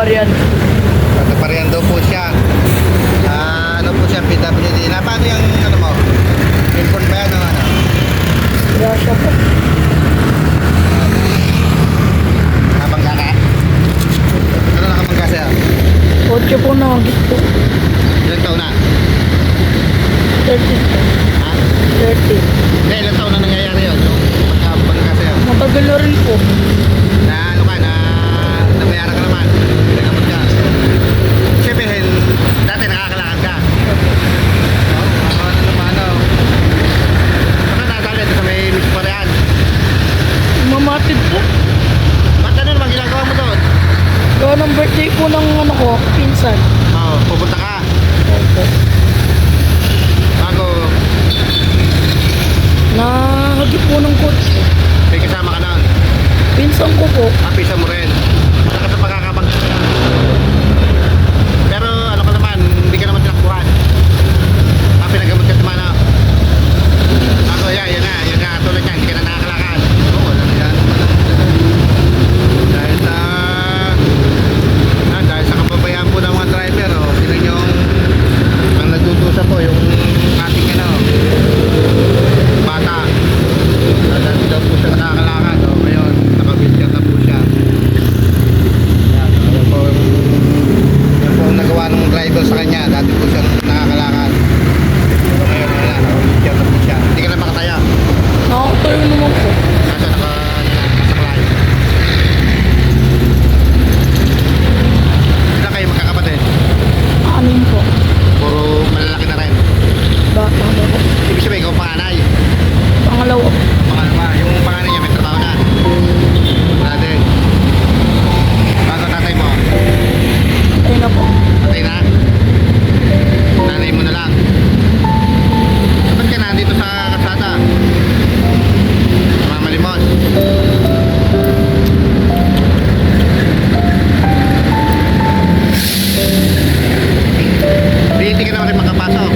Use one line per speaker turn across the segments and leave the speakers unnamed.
Varian.
Taga-Parian daw po siya. Ano po siya, PWD. Na paano yung ano mo? Inborn ba yan o ano?
Kaya siya po.
Nakabangga ka? Ano nakabangga sa'yo?
Kotse po na gito.
Ilang taon na?
13 po.
Ha?
13.
Hindi, ilang taon na nangyayari yun? Yung pagkabangga sa'yo?
Matagal na rin po.
Na ano ka, na nabayaran ka naman? Nagamot ka? Siyempre, dati nakakalakad ka? Oo, ano naman ano? Saka nadali ito sa may Miss Parian.
Mamatid po.
Ba't ano naman ginagawa mo doon?
Gawa ng birthday po ng ano ko, pinsan.
Oo, pupunta ka.
Opo.
Bago,
Nahagip po ng kotse.
may kasama ka noon.
Pinsan ko po.
Kapisa mo rin. Saka sa pagkakabang. Pero ano ka naman, hindi ka naman tinakbuhan. Pinagamot ka naman na. Ako, yan na, tulad yan, hindi ka na nakakalakad. Oo, yan naman. Dahil sa kapabayaan po ng mga driver, sila yung ang nagdudusa po, yung ating ano, bata. Dahil daw po siya nakakalakad, ngayon, naka-wheelchair na po siya. Yan po ang nagawa ng driver sa kanya, dati po siyang nakakalakad. Pero ngayon, wala, naka-wheelchair na po siya. Hindi ka na makataya.
Nakakatayo naman po.
Nasa nakasaklay. Ilan kayo magkakapatid?
Anim po.
Puro malalaki na rin.
Bata na po.
Ibig sabihin, ikaw panganay.
Pangalawa.
Pangalawa, yung panganay niya may trabaho na. Wala din. Bago tatay mo?
Ayun na po.
Tatay na? Nanay mo na lang. Sabat ka na dito sa kalsada? Mamalimos. Hindi ka naman rin makapasok.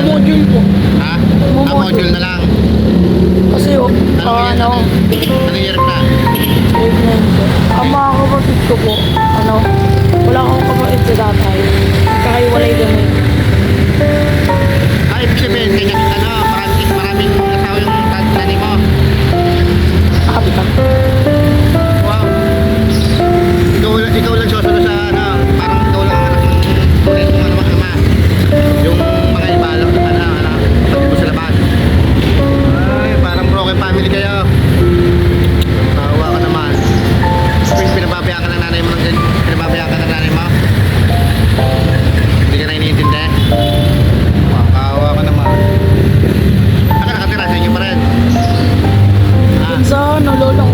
Module po.
Ha?
Module.
Module na lang.
Kasi oh, ano,
Ano year na?
grade 9 po. Ang mga kapatid ko po, ano, wala akong kapatid sa tatay. Kakahiwalay kami.
Ay, ibig sabihin, kanya, ano, maraming asawa yung nanay mo.
Apat.
Wow. Ikaw lang susunod sa, ano, parang ikaw lang ang anak ng tunay mong ano, ama. Yung mga iba, ano, pati mo sa labas. Ay, parang broken family kayo. Tawa ka naman. Pinababayaan ka ng nanay mo ng ganyan. Pinababayaan ka ng nanay mo. Hindi ka na iniintindi. Makawa ka naman. Saan ka nakatira? Sa inyo pa rin?
Pinsan, lolo ko.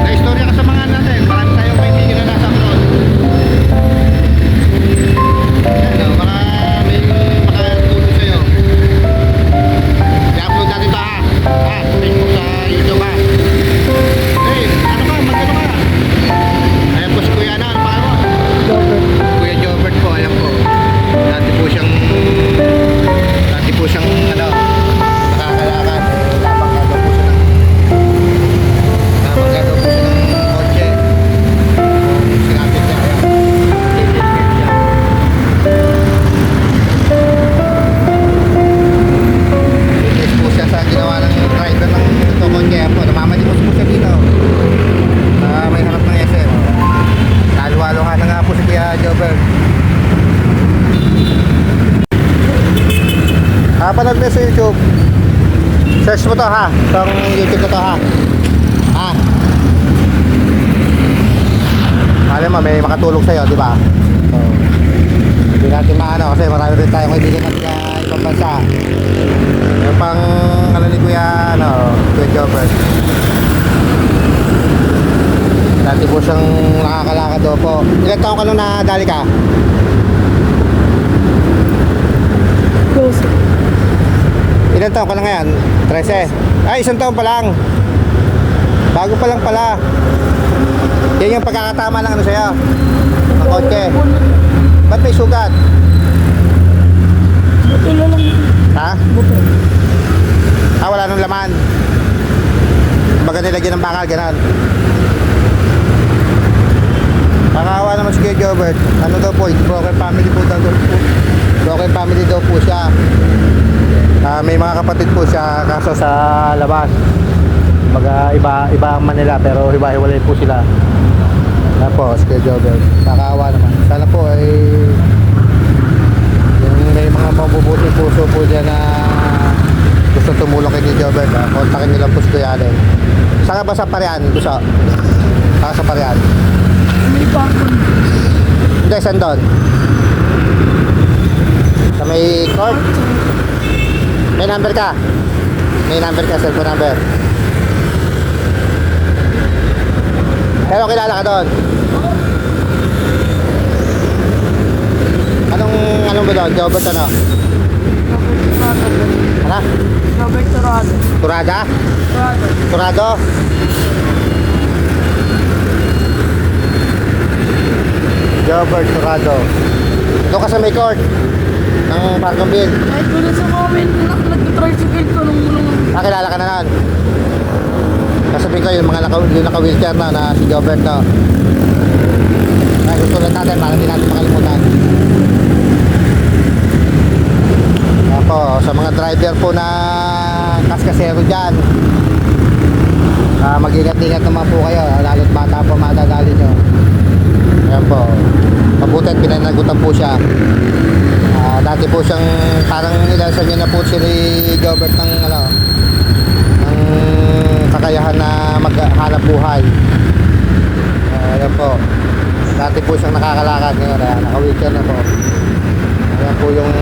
Na-istorya ka sa mga natin. Marami tayong kaibigan na nasa abroad. Ano, baka may makatulong sa'yo. I-upload natin ito ha. Facebook sa YouTube ha. Hey, ano ka? Magano ka? Ayan po si Kuya ano pa ako?
Robert.
Kuya Jobert po, ayan po. Dati po siyang ano, nakakalakad. Labangga daw po siya ng kotse. Sinapit niya, ayan. Linis po siya sa ginawa ng driver ng ito kotse. Ayan po, namamalimos po siya dito. May harap ng SM. Kalwalo nga na nga po si Kuya Jobert. Panood mo sa YouTube. Search mo to ha. Itong YouTube ko to ha. Alam mo, may makatulong sa'yo, di ba? So, hindi natin maano kasi marami rin tayong kaibigan natin sa ibang bansa. Yung pang ano ni Kuya Jobert. Dati po siyang nakakalakad daw po. Ilan taon ka nung nadali ka?
Close.
Ilan taon ka na ngayon? 13? Ay, isang taon pa lang. Bago pa lang pala. Yan yung pagkakatama ng ano sa'yo? Ng kotse. Ba't may sugat?
Buto na lang.
Ha?
Buto.
Wala nang laman. Baga nilagyan ng bakal, gano'n. Jobert. Ano daw po, broken family po daw po. Broken family daw po siya. May mga kapatid po siya kaso sa labas. Iba ang Manila pero hiwa-hiwalay po sila. Yan po, si Jobert. Nakakaawa naman. Sana po ay yung may mga mabubuting puso po dyan na gusto tumulong kay Jobert. Kontakin nyo lang po si Kuya Allen. Saan ka ba sa Parian? Gusto? Saan ka sa Parian?
May bakon.
Hindi, saan doon? Sa may court? May number ka? May number ka, cellphone number. Pero kilala ka doon? Anong ba doon? Jobert ano? Ano?
Robert Torado.
Turada?
Torado.
Turado? Jobert Turado. Doon ka sa may court ng Parkville.
Kahit wala sa comment, nag-tricycle ko nung
Kilala ka na nun. Kasabihin ko yung mga naka-wheelchair na si Jobert no. Kaya gusto lang natin para hindi natin makalimutan. Ako, sa mga driver po na kaskasero dyan, mag-ingat-ingat naman po kayo, lalo't bata po madadali nyo. Ayan po, mabuti at pinanagutan po siya. Dati po siyang parang ilasan niya na po si Jobert ng kakayahan na maghanap buhay. Ayan po, dati po siyang nakakalakad ngayon, naka-wheelchair na po. Ayan po yung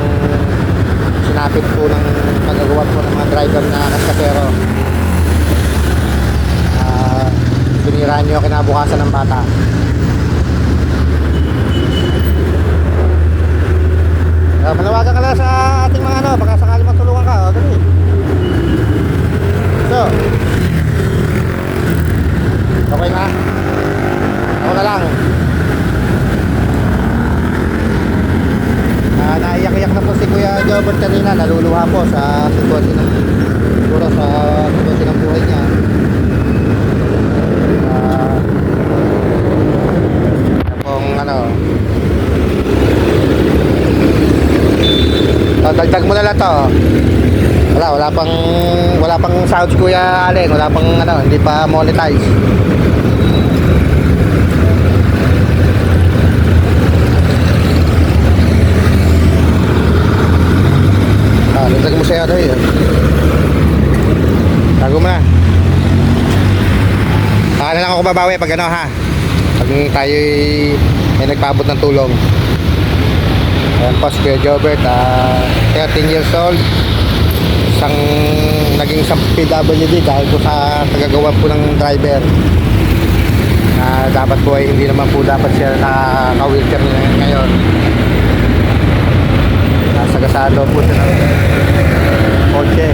sinapit po ng pagagawa po ng mga driver na kaskasero. Biniraan nyo kinabukasan ng bata. Manawagan ka lang sa ating mga baka sakali matulungan ka. Dali. So, okay na. Ako na lang. Naiyak-iyak na po si Kuya Jobert kanina. Naluluha po sa sitwasyon ng siguro sa sitwasyon ng buhay niya. Dagdag mo na lang to. Wala pang sounds Kuya Allen, wala pang hindi pa monetize. Dagdag mo siya eh. Tago mo na. Na lang ako babawi pag ha. Pag tayo may nagpaabot ng tulong. Ayan po si Kuya Jobert, 13 years old, naging isang PWD dahil po sa tagagawa po ng driver. Dapat po ay hindi naman po dapat siya naka-wheelchair ngayon. Nasagasado po siya ng kotse.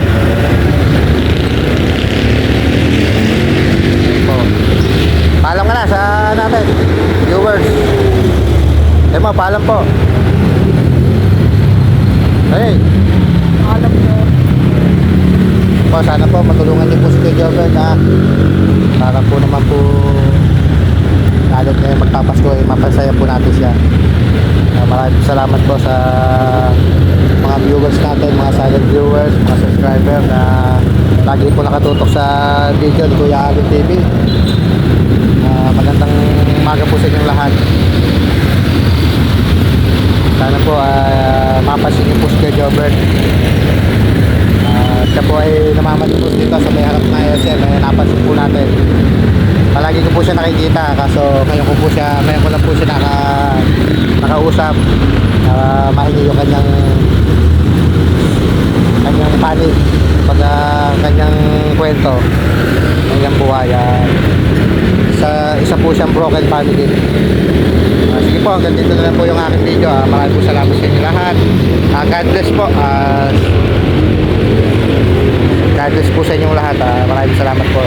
Po. Paalam ka na sa natin, viewers. Paalam po. Hey.
alam ko.
Po, sana po matulungan niyo po si Kuya Jobert para po naman po lalo't ngayon magpapasko mapasaya po natin siya. Maraming salamat po sa mga viewers natin, mga silent viewers, mga subscriber na lagi po nakatutok sa video ni Kuya Allen TV. Magandang umaga po sa inyong lahat. Sana po mapasin niyo po si Kuya Jobert. Siya po ay namamalimos dito sa may harap na SM. Napansin po natin. Palagi ko po siya nakikita kaso ngayon ko lang po siya nakausap. Mahingi yung kanyang panig pag kanyang kwento, kanyang buhay. Isa po siyang broken family. Sige po, hanggang dito na lang po yung aking video. Maraming po salamat sa inyo lahat. God bless po. God bless po sa inyong lahat. Maraming salamat po.